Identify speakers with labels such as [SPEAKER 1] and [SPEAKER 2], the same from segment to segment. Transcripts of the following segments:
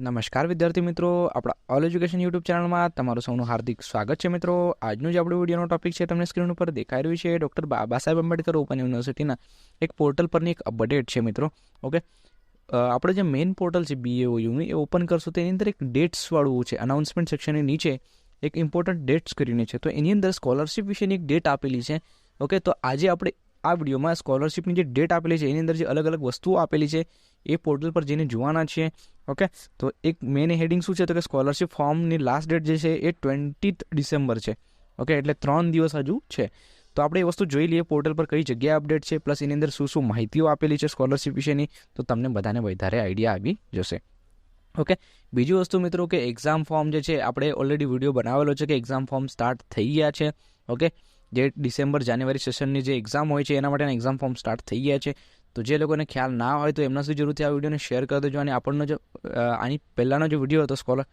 [SPEAKER 1] નમસ્કાર વિદ્યાર્થી મિત્રો, આપણા ઓલ એજ્યુકેશન યુટ્યુબ ચેનલમાં તમારું સૌનું હાર્દિક સ્વાગત છે. મિત્રો, આજનો જે આપણો વિડીયોનો ટોપિક છે તમને સ્ક્રીન ઉપર દેખાઈ રહ્યું છે ડૉક્ટર બાબા સાહેબ આંબેડકર ઓપન યુનિવર્સિટીના એક પોર્ટલ પરની એક અપડેટ છે. મિત્રો, ઓકે, આપણે જે મેઇન પોર્ટલ છે BAOUનું એ ઓપન કરશું તો એની અંદર એક ડેટ્સવાળું છે. અનાઉન્સમેન્ટ સેક્શનની નીચે એક ઇમ્પોર્ટન્ટ ડેટ્સ કરીને છે, તો એની અંદર સ્કોલરશિપ વિશેની એક ડેટ આપેલી છે. ઓકે, તો આજે આપણે આ વિડીયોમાં સ્કોલરશિપની જે ડેટ આપેલી છે એની અંદર જે અલગ અલગ વસ્તુઓ આપેલી છે એ પોર્ટલ પર જઈને જોવાના છીએ. ઓકે, તો એક મેઇન હેડિંગ શું છે તો કે સ્કોલરશિપ ફોર્મની લાસ્ટ ડેટ જે છે એ 20 ડિસેમ્બર છે. ઓકે, એટલે 3 દિવસ હજુ છે. તો આપણે એ વસ્તુ જોઈ લઈએ પોર્ટલ પર કઈ જગ્યાએ અપડેટ છે, પ્લસ એની અંદર શું શું માહિતીઓ આપેલી છે સ્કોલરશિપ વિશેની, તો તમને બધાને વધારે આઈડિયા આવી જશે. ઓકે, બીજી વસ્તુ મિત્રો કે એક્ઝામ ફોર્મ જે છે આપણે ઓલરેડી વિડીયો બનાવેલો છે કે એક્ઝામ ફોર્મ સ્ટાર્ટ થઈ ગયા છે. ઓકે, જે ડિસેમ્બર જાન્યુઆરી સેશનની જે એક્ઝામ હોય છે એના માટેના એક્ઝામ ફોર્મ સ્ટાર્ટ થઈ ગયા છે. તો જે લોકોને ખ્યાલ ના હોય તો એમના સુધી જરૂરથી આ વિડીયોને શેર કરી દેજો. અને આપણનો જો આની પહેલાંનો જે વિડીયો હતો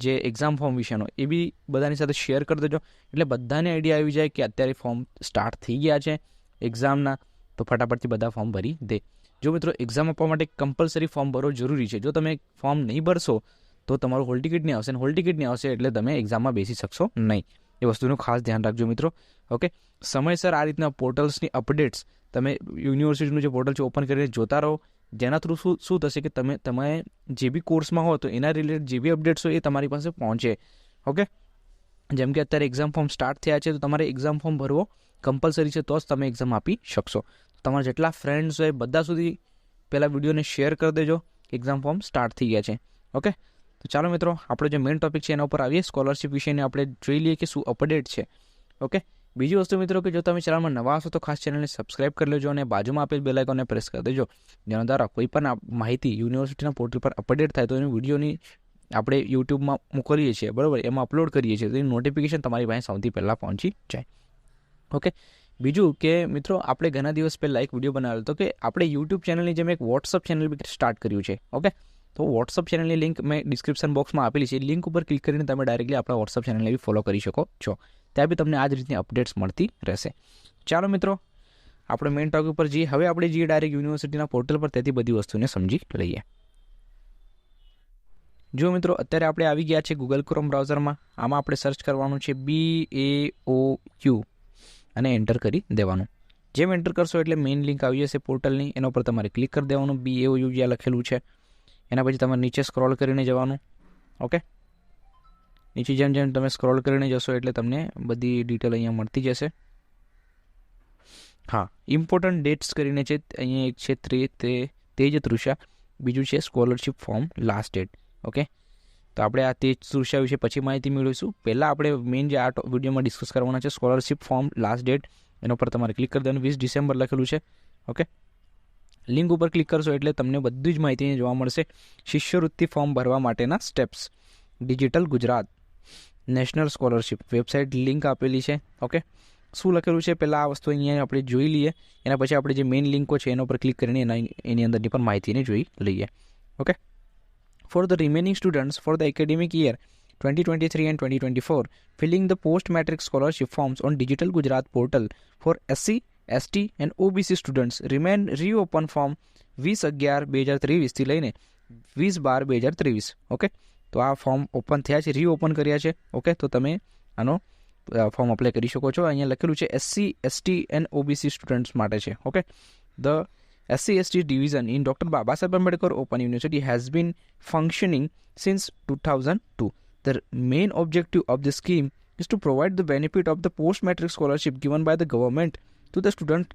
[SPEAKER 1] જે એક્ઝામ ફોર્મ વિશેનો એ બી બધાની સાથે શેર કરી દેજો, એટલે બધાને આઈડિયા આવી જાય કે અત્યારે ફોર્મ સ્ટાર્ટ થઈ ગયા છે એક્ઝામના, તો ફટાફટથી બધા ફોર્મ ભરી દે. જો મિત્રો, એક્ઝામ આપવા માટે કમ્પલસરી ફોર્મ ભરવો જરૂરી છે. જો તમે ફોર્મ નહીં ભરશો તો તમારું હોલ ટિકિટ નહીં આવશે, અને હોલ ટિકિટ નહીં આવશે એટલે તમે એક્ઝામમાં બેસી શકશો નહીં. એ વસ્તુનું ખાસ ધ્યાન રાખજો મિત્રો. ઓકે, સમયસર આ રીતના પોર્ટલ્સની અપડેટ્સ તમે યુનિવર્સિટીનું જે પોર્ટલ છે ઓપન કરીને જોતા રહો. જેના થ્રુ શું થશે કે તમે જે બી કોર્સમાં હો તો એના રિલેટેડ જે બી અપડેટ્સ હોય એ તમારી પાસે પહોંચે. ઓકે, જેમ કે અત્યારે એક્ઝામ ફોર્મ સ્ટાર્ટ થયા છે તો તમારે એક્ઝામ ફોર્મ ભરવો કમ્પલસરી છે, તો જ તમે એક્ઝામ આપી શકશો. તમારા જેટલા ફ્રેન્ડ્સ હોય બધા સુધી પહેલાં વિડીયોને શેર કરી દેજો કે એક્ઝામ ફોર્મ સ્ટાર્ટ થઈ ગયા છે. ઓકે, તો ચાલો મિત્રો, આપણો જે મેઇન ટોપિક છે એના ઉપર આવીએ. સ્કોલરશિપ વિશેને આપણે જોઈ લઈએ કે શું અપડેટ છે. ઓકે, બીજી વસ્તુ મિત્રો કે જો તમે ચેનલમાં નવા હશો તો ખાસ ચેનલને સબસ્ક્રાઇબ કરી લેજો અને બાજુમાં આપેલ બેલ આઇકોનને પ્રેસ કરી દેજો, જેના દ્વારા કોઈ પણ માહિતી યુનિવર્સિટીના પોર્ટલ પર અપડેટ થાય તો એની વિડીયોની આપણે યુટ્યુબમાં મોકલીએ છીએ, બરાબર, એમાં અપલોડ કરીએ છીએ, તો એની નોટિફિકેશન તમારી પાસે સૌથી પહેલાં પહોંચી જાય. ઓકે, બીજું કે મિત્રો, આપણે ઘણા દિવસ પહેલાં એક વિડીયો બનાવેલો હતો કે આપણે યુટ્યુબ ચેનલની જેમ એક વોટ્સઅપ ચેનલ બી સ્ટાર્ટ કર્યું છે. ઓકે, તો વોટ્સઅપ ચેનલની લિંક મેં ડિસ્ક્રિપ્શન બોક્સમાં આપેલી છે. લિંક ઉપર ક્લિક કરીને તમે ડાયરેક્ટલી આપણા વોટ્સઅપ ચેનલને બી ફોલો કરી શકો છો. ત્યાં બી તમને આ જ રીતની અપડેટ્સ મળતી રહેશે. ચાલો મિત્રો, આપણે મેઇન ટોપિક ઉપર જઈએ. હવે આપણે જઈએ ડાયરેક્ટ યુનિવર્સિટીના પોર્ટલ પર, તેથી બધી વસ્તુને સમજી લઈએ. જો મિત્રો, અત્યારે આપણે આવી ગયા છે ગૂગલ ક્રોમ બ્રાઉઝરમાં. આમાં આપણે સર્ચ કરવાનું છે BAOU અને એન્ટર કરી દેવાનું. જેમ એન્ટર કરશો એટલે મેઇન લિંક આવી જશે પોર્ટલની, એના ઉપર તમારે ક્લિક કરી દેવાનું. BAOU જ્યાં લખેલું છે એના પછી તમારે નીચે સ્ક્રોલ કરીને જવાનું. ઓકે, નીચે જેમ જેમ તમે સ્ક્રોલ કરીને જશો એટલે તમને બધી ડિટેલ અહીંયા મળતી જશે. હા, ઇમ્પોર્ટન્ટ ડેટ્સ કરીને છે અહીંયા એક છે તેજ તૃષા, બીજું છે scholarship form last date. Okay, તો આપણે આ તેજ તૃષા વિશે પછી માહિતી મેળવીશું. પહેલાં આપણે મેઇન જે આ વિડીયોમાં ડિસ્કસ કરવાના છે સ્કોલરશિપ ફોર્મ લાસ્ટ ડેટ, એના પર તમારે ક્લિક કરી દેવાનું. 20 ડિસેમ્બર લખેલું છે. ઓકે, લિંક ઉપર ક્લિક કરશો એટલે તમને બધી જ માહિતી જોવા મળશે. શિષ્યવૃત્તિ ફોર્મ ભરવા માટેના steps, digital Gujarat national scholarship website link આપેલી છે. ઓકે, શું લખેલું છે પહેલાં આ વસ્તુ અહીંયા આપણે જોઈ લઈએ, એના પછી આપણે જે મેઇન લિંકો છે એના પર ક્લિક કરીને એની અંદરની પણ માહિતીને જોઈ લઈએ. Okay, four the remaining students for the academic year 2023 and 2024 filling the post matric scholarship forms on digital Gujarat portal for SC, ST and OBC students remain reopen from 20/11/2023 થી લઈને 20/12/2023. ઓકે, તો આ ફોર્મ ઓપન થયા છે, reopen કર્યા છે. Okay, તો તમે આનો ફોર્મ અપ્લાય કરી શકો છો. અહીંયા લખેલું છે SC, ST and OBC students માટે છે. Okay, the SC/ST division in Dr. Baba Saheb Ambedkar Open University has been functioning since 2002. The main objective of the scheme is to provide the benefit of the post-matric scholarship given by the government to the student,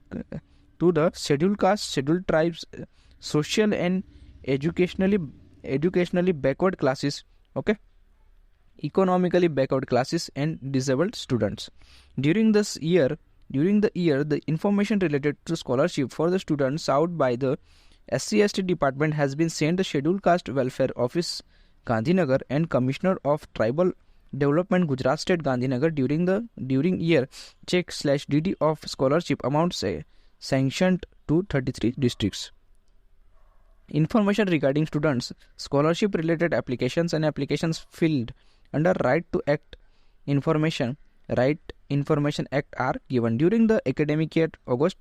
[SPEAKER 1] to the scheduled caste, scheduled tribes, social and educationally backward classes. Okay, economically backward classes and disabled students. During the year, the information related to scholarship for the students out by the SC/ST department has been sent the Scheduled Caste Welfare Office, Gandhinagar, and Commissioner of Tribal Development, Gujarat State, Gandhinagar during year check/DD of scholarship amounts sanctioned to 33 districts. Information regarding students scholarship related applications and applications filled under Right Information Act are given during the academic year August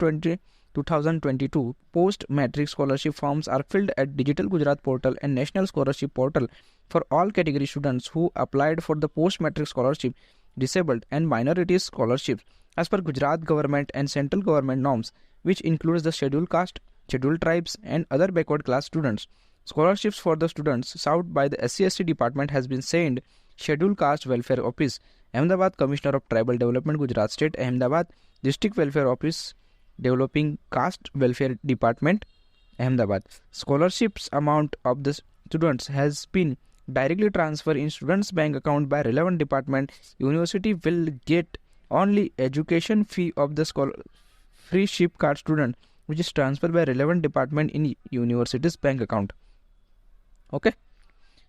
[SPEAKER 1] 2022 post matric scholarship forms are filled at Digital Gujarat portal and National Scholarship portal for all category students who applied for the post matric scholarship, disabled and minorities scholarships as per Gujarat government and central government norms, which includes the scheduled caste, scheduled tribes and other backward class students. Scholarships for the students served by the SC/ST department has been sent Scheduled Caste Welfare Office, Ahmedabad, Commissioner of Tribal Development, Gujarat State, Ahmedabad, District Welfare Office, Developing Caste Welfare Department, Ahmedabad. Scholarships amount of the students has been directly transferred in students' bank account by relevant department. University will get only education fee of the free ship card student, which is transferred by relevant department in university's bank account. Okay,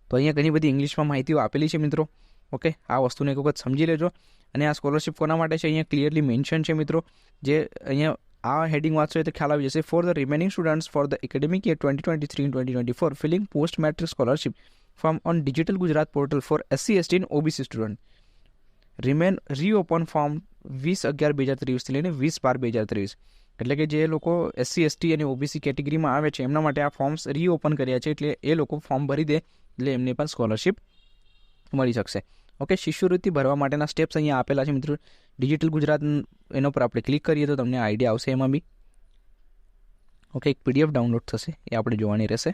[SPEAKER 1] તો અહીંયા ઘણી બધી ઇંગ્લિશમાં માહિતીઓ આપેલી છે મિત્રો. Okay, આ વસ્તુને એક વખત સમજી લેજો. અને આ સ્કોલરશિપ કોના માટે છે અહીંયા ક્લિયરલી મેન્શન છે મિત્રો. જે અહીંયા આ હેડિંગ વાંચશો તો ખ્યાલ આવી જશે. For the remaining students for the academic year 2023-2024 filling post matric scholarship form on digital Gujarat portal for SC/ST and OBC student reopen form 20/11/2023 લઈને 20/12/2023. એટલે કે જે લોકો SC/ST અને OBC કેટેગરીમાં આવે છે એમના માટે આ ફોર્મ્સ રીઓપન કર્યા છે. એટલે એ લોકો ફોર્મ ભરી દે એટલે એમને પણ સ્કોલરશિપ મળી શકશે. ઓકે, શિષ્યવૃત્તિ ભરવા માટેના સ્ટેપ્સ અહીંયા આપેલા છે મિત્રો. ડિજિટલ ગુજરાત એના પર આપણે ક્લિક કરીએ તો તમને આઈડિયા આવશે એમાં બી. ઓકે, એક PDF ડાઉનલોડ થશે, એ આપણે જોવાની રહેશે.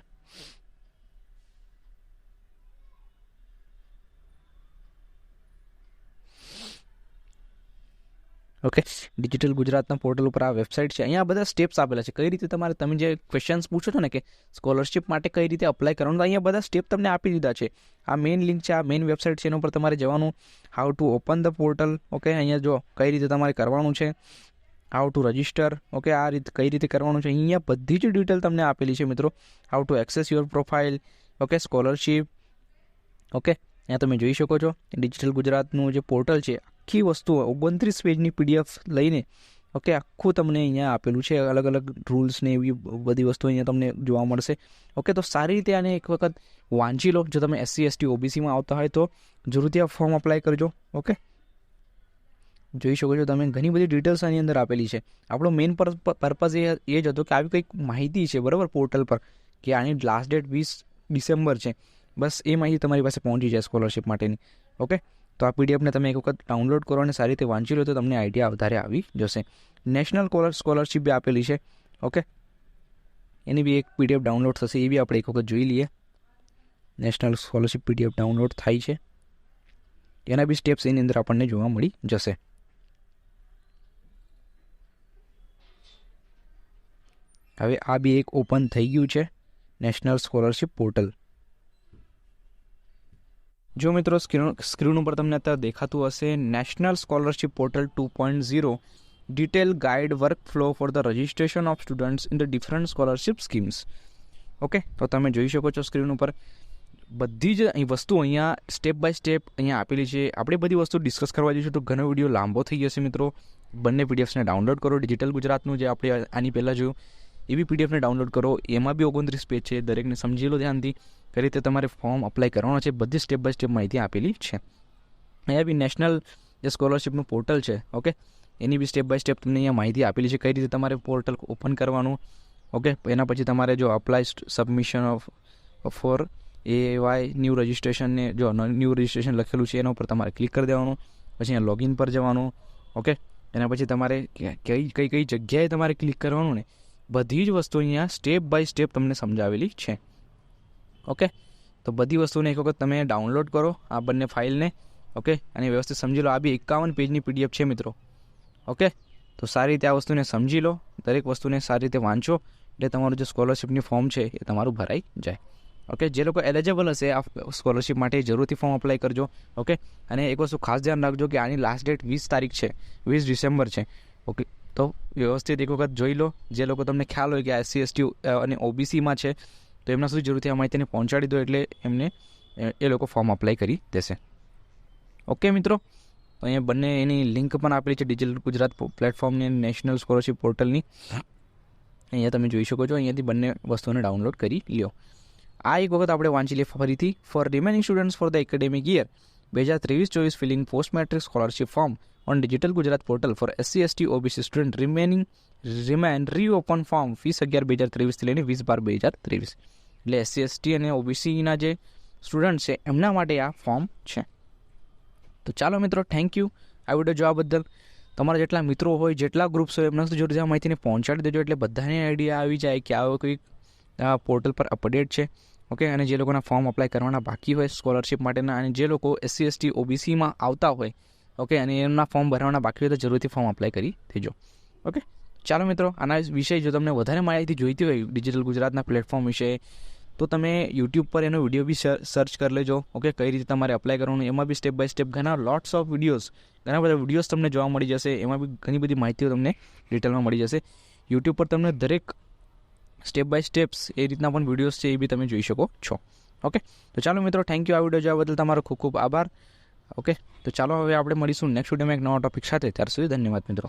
[SPEAKER 1] ઓકે, ડિજિટલ ગુજરાતના પોર્ટલ ઉપર આ વેબસાઇટ છે. અહીંયા બધા સ્ટેપ્સ આપેલા છે કઈ રીતે તમારે, તમે જે ક્વેશ્ચન્સ પૂછો છો ને કે સ્કોલરશિપ માટે કઈ રીતે અપ્લાય કરવાનું, તો અહીંયા બધા સ્ટેપ તમને આપી દીધા છે. આ મેઇન લિંક છે, આ મેઇન વેબસાઇટ છે, એના ઉપર તમારે જવાનું. How to open the portal. Okay, અહીંયા જો કઈ રીતે તમારે કરવાનું છે. How to register. ઓકે, આ રીતે કઈ રીતે કરવાનું છે. અહીંયા બધી જ ડિટેલ તમને આપેલી છે મિત્રો. How to access your profile. Okay, scholarship. Okay, અહીંયા તમે જોઈ શકો છો ડિજિટલ ગુજરાતનું જે પોર્ટલ છે, આખી વસ્તુઓ 29 પેજની PDF લઈને ઓકે આખું તમને અહીંયા આપેલું છે. અલગ અલગ રૂલ્સ ને એવી બધી વસ્તુ અહીંયા તમને જોવા મળશે. ઓકે, તો સારી રીતે આને એક વખત વાંચી લો. જો તમે SC/ST OBCમાં આવતા હોય તો જરૂરથી આ ફોર્મ અપ્લાય કરજો. ઓકે, જોઈ શકો છો તમે ઘણી બધી ડિટેલ્સ આની અંદર આપેલી છે. આપણો મેઇન પર્પઝ એ જ હતો કે આવી કંઈક માહિતી છે બરાબર પોર્ટલ પર કે આની લાસ્ટ ડેટ 20 ડિસેમ્બર છે. બસ એ માહિતી તમારી પાસે પહોંચી જાય સ્કોલરશિપ માટેની. ઓકે, તો આ PDFને તમે એક વખત ડાઉનલોડ કરો અને સારી રીતે વાંચી લો તો તમને આઈડિયા વધારે આવી જશે. નેશનલ સ્કોલરશિપ બી આપેલી છે. ઓકે, એની બી એક PDF ડાઉનલોડ થશે, એ બી આપણે એક વખત જોઈ લઈએ. નેશનલ સ્કોલરશિપ PDF ડાઉનલોડ થાય છે, એના બી સ્ટેપ્સ એની અંદર આપણને જોવા મળી જશે. હવે આ બી એક ઓપન થઈ ગયું છે નેશનલ સ્કોલરશિપ પોર્ટલ. જો મિત્રો સ્ક્રીન ઉપર તમને અત્યારે દેખાતું હશે national scholarship portal 2.0 detail guide work flow for the registration of students in the different scholarship schemes. Okay, તો તમે જોઈ શકો છો સ્ક્રીન ઉપર બધી જ વસ્તુ અહીંયા સ્ટેપ બાય સ્ટેપ અહીંયા આપેલી છે. આપણે બધી વસ્તુ ડિસ્કસ કરવા જઈશું તો ઘણો વિડીયો લાંબો થઈ જશે મિત્રો. બંને PDFને ડાઉનલોડ કરો. ડિજિટલ ગુજરાતનું જે આપણે આની પહેલાં જોયું એવી PDFને ડાઉનલોડ કરો. એમાં બી 29 પેજ છે, દરેકને સમજી લો ધ્યાનથી કઈ રીતે તમારે ફોર્મ અપ્લાય કરવાનો છે. બધી સ્ટેપ બાય સ્ટેપ માહિતી આપેલી છે. અહીંયા બી નેશનલ જે સ્કોલરશિપનું પોર્ટલ છે ઓકે એની બી સ્ટેપ બાય સ્ટેપ તમને અહીંયા માહિતી આપેલી છે કઈ રીતે તમારે પોર્ટલ ઓપન કરવાનું. ઓકે, એના પછી તમારે જો apply submission for AY new રજિસ્ટ્રેશનને જો ન્યૂ રજિસ્ટ્રેશન લખેલું છે એના ઉપર તમારે ક્લિક કરી દેવાનું. પછી અહીંયા લોગિન પર જવાનું. ઓકે, એના પછી તમારે કઈ કઈ જગ્યાએ તમારે ક્લિક કરવાનું ને બધી જ વસ્તુ અહીંયા સ્ટેપ બાય સ્ટેપ તમને સમજાવેલી છે. ઓકે, તો બધી વસ્તુને એક વખત તમે ડાઉનલોડ કરો આ બંને ફાઇલને. ઓકે, અને વ્યવસ્થિત સમજી લો. આ બી 51 પેજની PDF છે મિત્રો. ઓકે, તો સારી રીતે આ વસ્તુને સમજી લો, દરેક વસ્તુને સારી રીતે વાંચો એટલે તમારું જે સ્કોલરશિપની ફોર્મ છે એ તમારું ભરાઈ જાય. ઓકે, જે લોકો એલિજિબલ હશે આ સ્કોલરશિપ માટે જરૂરથી ફોર્મ અપ્લાય કરજો. ઓકે, અને એક વસ્તુ ખાસ ધ્યાન રાખજો કે આની લાસ્ટ ડેટ 20 તારીખ છે, 20 ડિસેમ્બર છે. ઓકે, તો વ્યવસ્થિત એક વખત જોઈ લો. જે લોકો તમને ખ્યાલ હોય કે આ SC/ST અને OBCમાં છે તો એમના સુધી જરૂરથી આ માહિતીને પહોંચાડી દો એટલે એમને એ લોકો ફોર્મ અપ્લાય કરી દેશે. ઓકે મિત્રો, તો અહીંયા બંને એની લિંક પણ આપેલી છે ડિજિટલ ગુજરાત પ્લેટફોર્મની નેશનલ સ્કોલરશિપ પોર્ટલની. અહીંયા તમે જોઈ શકો છો. અહીંયાથી બંને વસ્તુઓને ડાઉનલોડ કરી લ્યો. આ એક વખત આપણે વાંચી લઈએ ફરીથી. For remaining students for the academic year 2023-24 filling post matric scholarship form on Digital Gujarat portal for SC/ST OBC student remaining reopen form 20/11/2023 લઈને 20/12/2023. એટલે SC/ST અને OBCના જે સ્ટુડન્ટ છે એમના માટે આ ફોર્મ છે. તો ચાલો મિત્રો, થેન્ક યુ આ વિડીયો જોવા બદલ. તમારા જેટલા મિત્રો હોય, જેટલા ગ્રુપ્સ હોય, એમના સુધી જરૂર આ માહિતીને પહોંચાડી દેજો, એટલે બધાને આઈડિયા આવી જાય કે આવો કોઈ પોર્ટલ પર અપડેટ છે. ઓકે, અને જે લોકોના ફોર્મ અપ્લાય કરવાના બાકી હોય સ્કોલરશિપ માટેના, અને જે લોકો SC/ST OBCમાં આવતા હોય, ઓકે, અને એમના ફોર્મ ભરવાના બાકી હોય તો જરૂરથી ફોર્મ અપ્લાય કરી દેજો. ઓકે, ચાલો મિત્રો, આના વિશે જો તમને વધારે માહિતી જોઈતી હોય ડિજિટલ ગુજરાતના પ્લેટફોર્મ વિશે, તો તમે યુટ્યુબ પર એનો વિડીયો બી સર્ચ કરી લેજો. ઓકે, કઈ રીતે તમારે અપ્લાય કરવાનું, એમાં બી સ્ટેપ બાય સ્ટેપ ઘણા લોટ્સ ઓફ વિડીયોઝ, ઘણા બધા વિડીયોઝ તમને જોવા મળી જશે. એમાં બી ઘણી બધી માહિતીઓ તમને ડિટેલમાં મળી જશે. યુટ્યુબ પર તમને દરેક સ્ટેપ બાય સ્ટેપ્સ એ રીતના પણ વિડીયોઝ છે એ બી તમે જોઈ શકો છો. ઓકે, તો ચાલો મિત્રો, થેન્ક યુ આ વિડીયો જોવા બદલ તમારો ખૂબ ખૂબ આભાર. ઓકે, તો ચાલો હવે આપણે મળીશું નેક્સ્ટ વિડીયોમાં એક નવા ટોપિક સાથે. ત્યાર સુધી ધન્યવાદ મિત્રો.